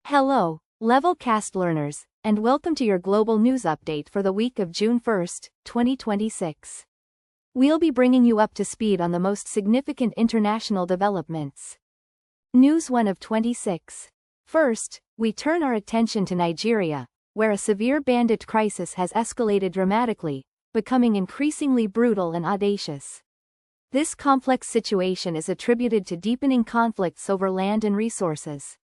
Hello, Levelcast learners, and welcome to your global news update for the week of June 1st, 2026. We'll be bringing you up to speed on the most significant international developments. News 1 of 26. First, we turn our attention to Nigeria, where a severe bandit crisis has escalated dramatically, becoming increasingly brutal and audacious. This complex situation is attributed to deepening conflicts over land and resources.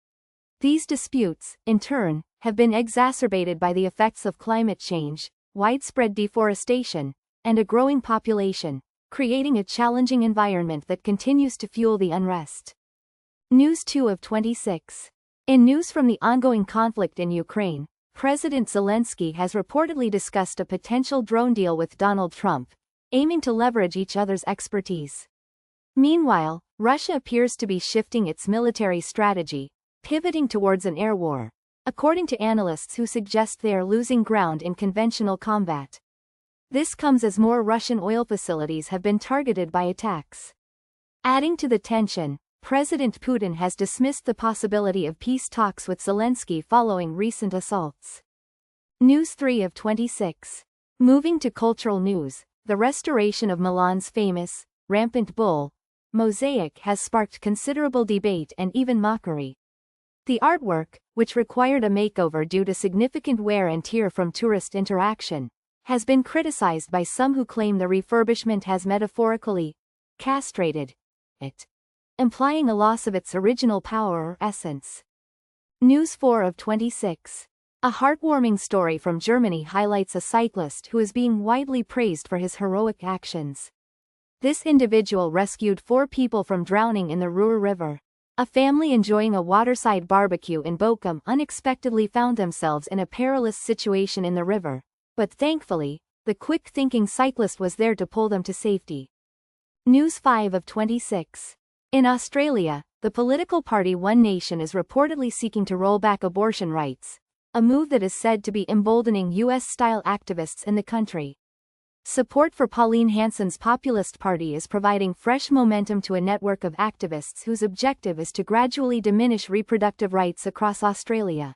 These disputes, in turn, have been exacerbated by the effects of climate change, widespread deforestation, and a growing population, creating a challenging environment that continues to fuel the unrest. News 2 of 26. In news from the ongoing conflict in Ukraine, President Zelensky has reportedly discussed a potential drone deal with Donald Trump, aiming to leverage each other's expertise. Meanwhile, Russia appears to be shifting its military strategy, pivoting towards an air war, according to analysts who suggest they are losing ground in conventional combat. This comes as more Russian oil facilities have been targeted by attacks. Adding to the tension, President Putin has dismissed the possibility of peace talks with Zelensky following recent assaults. News 3 of 26. Moving to cultural news, the restoration of Milan's famous, rampant bull, mosaic has sparked considerable debate and even mockery. The artwork, which required a makeover due to significant wear and tear from tourist interaction, has been criticized by some who claim the refurbishment has metaphorically castrated it, implying a loss of its original power or essence. News 4 of 26. A heartwarming story from Germany highlights a cyclist who is being widely praised for his heroic actions. This individual rescued 4 people from drowning in the Ruhr River. A family enjoying a waterside barbecue in Bochum unexpectedly found themselves in a perilous situation in the river, but thankfully, the quick-thinking cyclist was there to pull them to safety. News 5 of 26. In Australia, the political party One Nation is reportedly seeking to roll back abortion rights, a move that is said to be emboldening US-style activists in the country. Support for Pauline Hanson's populist party is providing fresh momentum to a network of activists whose objective is to gradually diminish reproductive rights across Australia.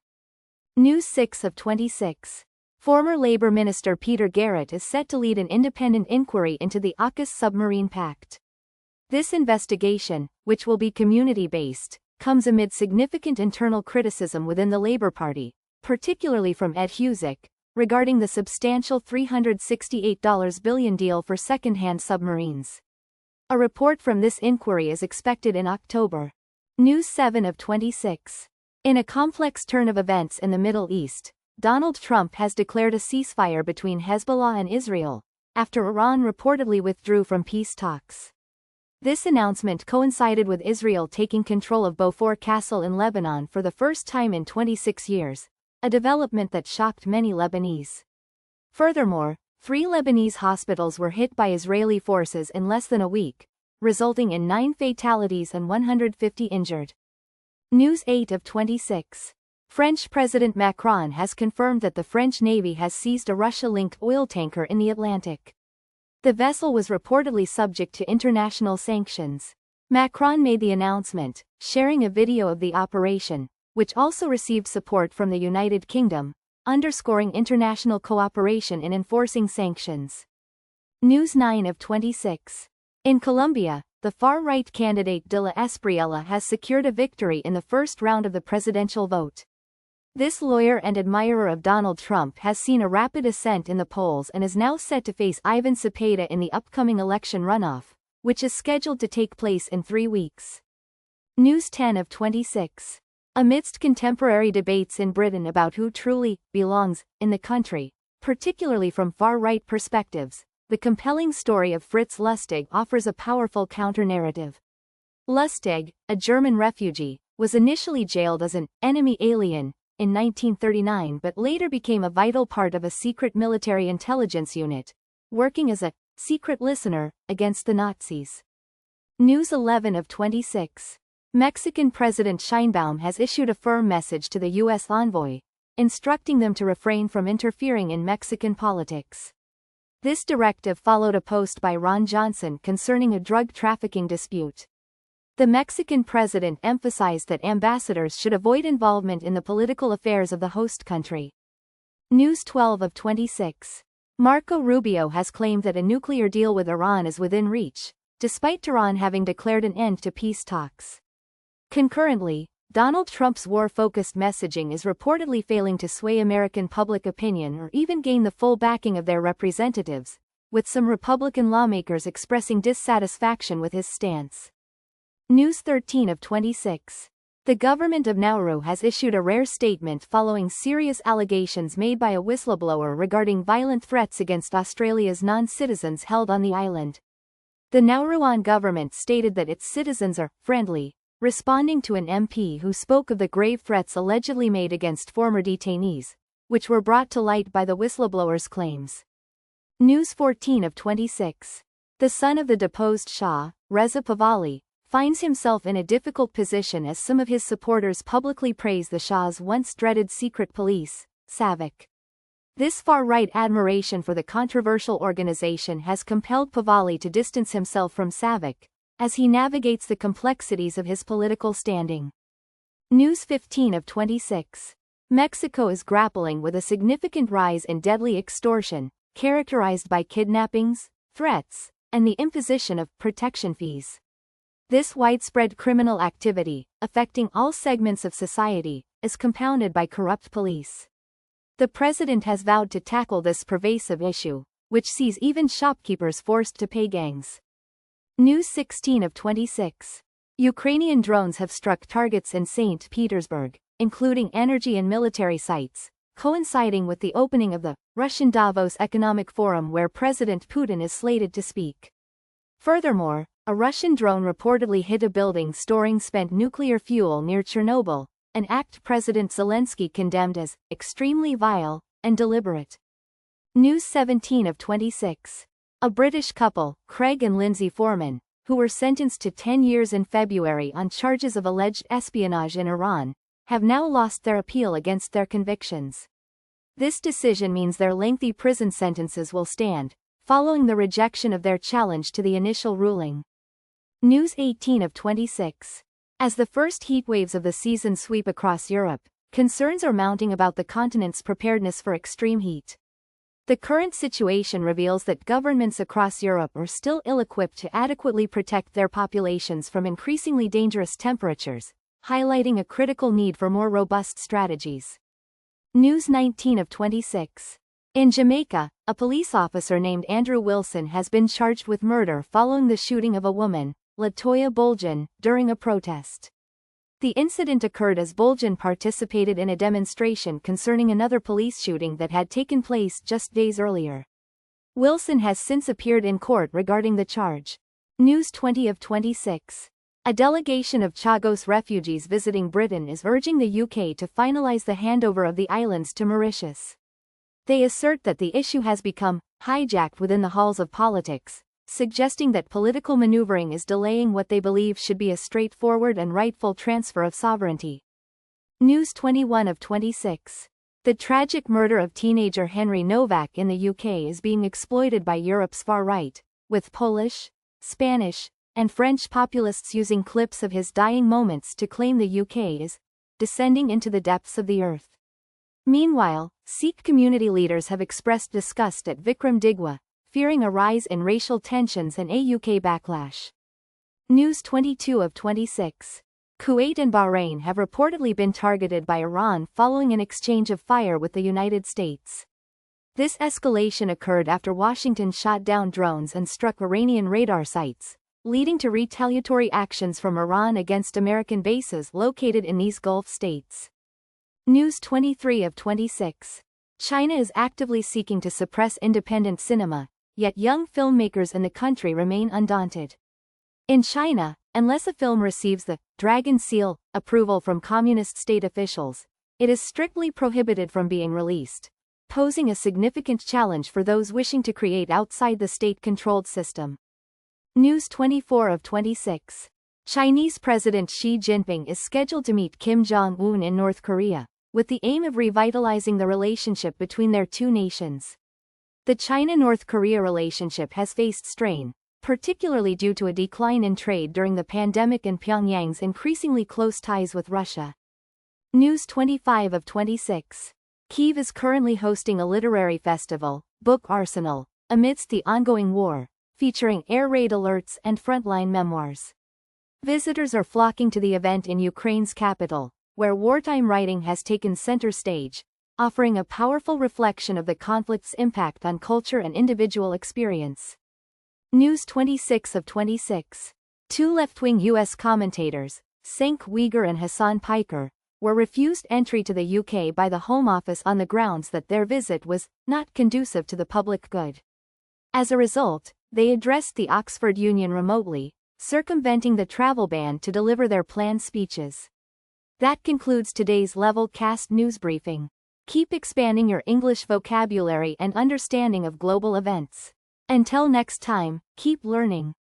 News 6 of 26. Former Labour Minister Peter Garrett is set to lead an independent inquiry into the AUKUS submarine pact. This investigation, which will be community-based, comes amid significant internal criticism within the Labour Party, particularly from Ed Husic, regarding the substantial $368 billion deal for second-hand submarines. A report from this inquiry is expected in October. News 7 of 26. In a complex turn of events in the Middle East, Donald Trump has declared a ceasefire between Hezbollah and Israel, after Iran reportedly withdrew from peace talks. This announcement coincided with Israel taking control of Beaufort Castle in Lebanon for the first time in 26 years. A development that shocked many Lebanese. Furthermore, 3 Lebanese hospitals were hit by Israeli forces in less than a week, resulting in 9 fatalities and 150 injured. News 8 of 26. French President Macron has confirmed that the French Navy has seized a Russia-linked oil tanker in the Atlantic. The vessel was reportedly subject to international sanctions. Macron made the announcement, sharing a video of the operation, which also received support from the United Kingdom, underscoring international cooperation in enforcing sanctions. News 9 of 26. In Colombia, the far-right candidate De La Espriella has secured a victory in the first round of the presidential vote. This lawyer and admirer of Donald Trump has seen a rapid ascent in the polls and is now set to face Ivan Cepeda in the upcoming election runoff, which is scheduled to take place in 3 weeks. News 10 of 26. Amidst contemporary debates in Britain about who truly belongs in the country, particularly from far-right perspectives, the compelling story of Fritz Lustig offers a powerful counter-narrative. Lustig, a German refugee, was initially jailed as an enemy alien in 1939 but later became a vital part of a secret military intelligence unit, working as a secret listener against the Nazis. News 11 of 26. Mexican President Sheinbaum has issued a firm message to the U.S. envoy, instructing them to refrain from interfering in Mexican politics. This directive followed a post by Ron Johnson concerning a drug trafficking dispute. The Mexican president emphasized that ambassadors should avoid involvement in the political affairs of the host country. News 12 of 26. Marco Rubio has claimed that a nuclear deal with Iran is within reach, despite Tehran having declared an end to peace talks. Concurrently, Donald Trump's war-focused messaging is reportedly failing to sway American public opinion or even gain the full backing of their representatives, with some Republican lawmakers expressing dissatisfaction with his stance. News 13 of 26. The government of Nauru has issued a rare statement following serious allegations made by a whistleblower regarding violent threats against Australia's non-citizens held on the island. The Nauruan government stated that its citizens are friendly, responding to an MP who spoke of the grave threats allegedly made against former detainees, which were brought to light by the whistleblower's claims. News 14 of 26. The son of the deposed Shah, Reza Pahlavi, finds himself in a difficult position as some of his supporters publicly praise the Shah's once dreaded secret police, SAVAK. This far-right admiration for the controversial organization has compelled Pahlavi to distance himself from SAVAK, as he navigates the complexities of his political standing. News 15 of 26. Mexico is grappling with a significant rise in deadly extortion, characterized by kidnappings, threats, and the imposition of protection fees. This widespread criminal activity, affecting all segments of society, is compounded by corrupt police. The president has vowed to tackle this pervasive issue, which sees even shopkeepers forced to pay gangs. News 16 of 26. Ukrainian drones have struck targets in St. Petersburg, including energy and military sites, coinciding with the opening of the Russian Davos Economic Forum where President Putin is slated to speak. Furthermore, a Russian drone reportedly hit a building storing spent nuclear fuel near Chernobyl, an act President Zelensky condemned as extremely vile and deliberate. News 17 of 26. A British couple, Craig and Lindsay Foreman, who were sentenced to 10 years in February on charges of alleged espionage in Iran, have now lost their appeal against their convictions. This decision means their lengthy prison sentences will stand, following the rejection of their challenge to the initial ruling. News 18 of 26. As the first heatwaves of the season sweep across Europe, concerns are mounting about the continent's preparedness for extreme heat. The current situation reveals that governments across Europe are still ill-equipped to adequately protect their populations from increasingly dangerous temperatures, highlighting a critical need for more robust strategies. News 19 of 26. In Jamaica, a police officer named Andrew Wilson has been charged with murder following the shooting of a woman, Latoya Bolgen, during a protest. The incident occurred as Bolgen participated in a demonstration concerning another police shooting that had taken place just days earlier. Wilson has since appeared in court regarding the charge. News 20 of 26. A delegation of Chagos refugees visiting Britain is urging the UK to finalise the handover of the islands to Mauritius. They assert that the issue has become hijacked within the halls of politics, suggesting that political maneuvering is delaying what they believe should be a straightforward and rightful transfer of sovereignty. News 21 of 26. The tragic murder of teenager Henry Novak in the UK is being exploited by Europe's far right, with Polish, Spanish, and French populists using clips of his dying moments to claim the UK is descending into the depths of the earth. Meanwhile, Sikh community leaders have expressed disgust at Vikram Digwa, fearing a rise in racial tensions and a UK backlash. News 22 of 26. Kuwait and Bahrain have reportedly been targeted by Iran following an exchange of fire with the United States. This escalation occurred after Washington shot down drones and struck Iranian radar sites, leading to retaliatory actions from Iran against American bases located in these Gulf states. News 23 of 26. China is actively seeking to suppress independent cinema, yet young filmmakers in the country remain undaunted. In China, unless a film receives the Dragon Seal approval from communist state officials, it is strictly prohibited from being released, posing a significant challenge for those wishing to create outside the state-controlled system. News 24 of 26. Chinese President Xi Jinping is scheduled to meet Kim Jong-un in North Korea, with the aim of revitalizing the relationship between their two nations. The China-North Korea relationship has faced strain, particularly due to a decline in trade during the pandemic and Pyongyang's increasingly close ties with Russia. News 25 of 26. Kyiv is currently hosting a literary festival, Book Arsenal, amidst the ongoing war, featuring air raid alerts and frontline memoirs. Visitors are flocking to the event in Ukraine's capital, where wartime writing has taken center stage, offering a powerful reflection of the conflict's impact on culture and individual experience. News 26 of 26. Two left-wing U.S. commentators, Cenk Uygur and Hassan Piker, were refused entry to the UK by the Home Office on the grounds that their visit was not conducive to the public good. As a result, they addressed the Oxford Union remotely, circumventing the travel ban to deliver their planned speeches. That concludes today's Level Cast news briefing. Keep expanding your English vocabulary and understanding of global events. Until next time, keep learning.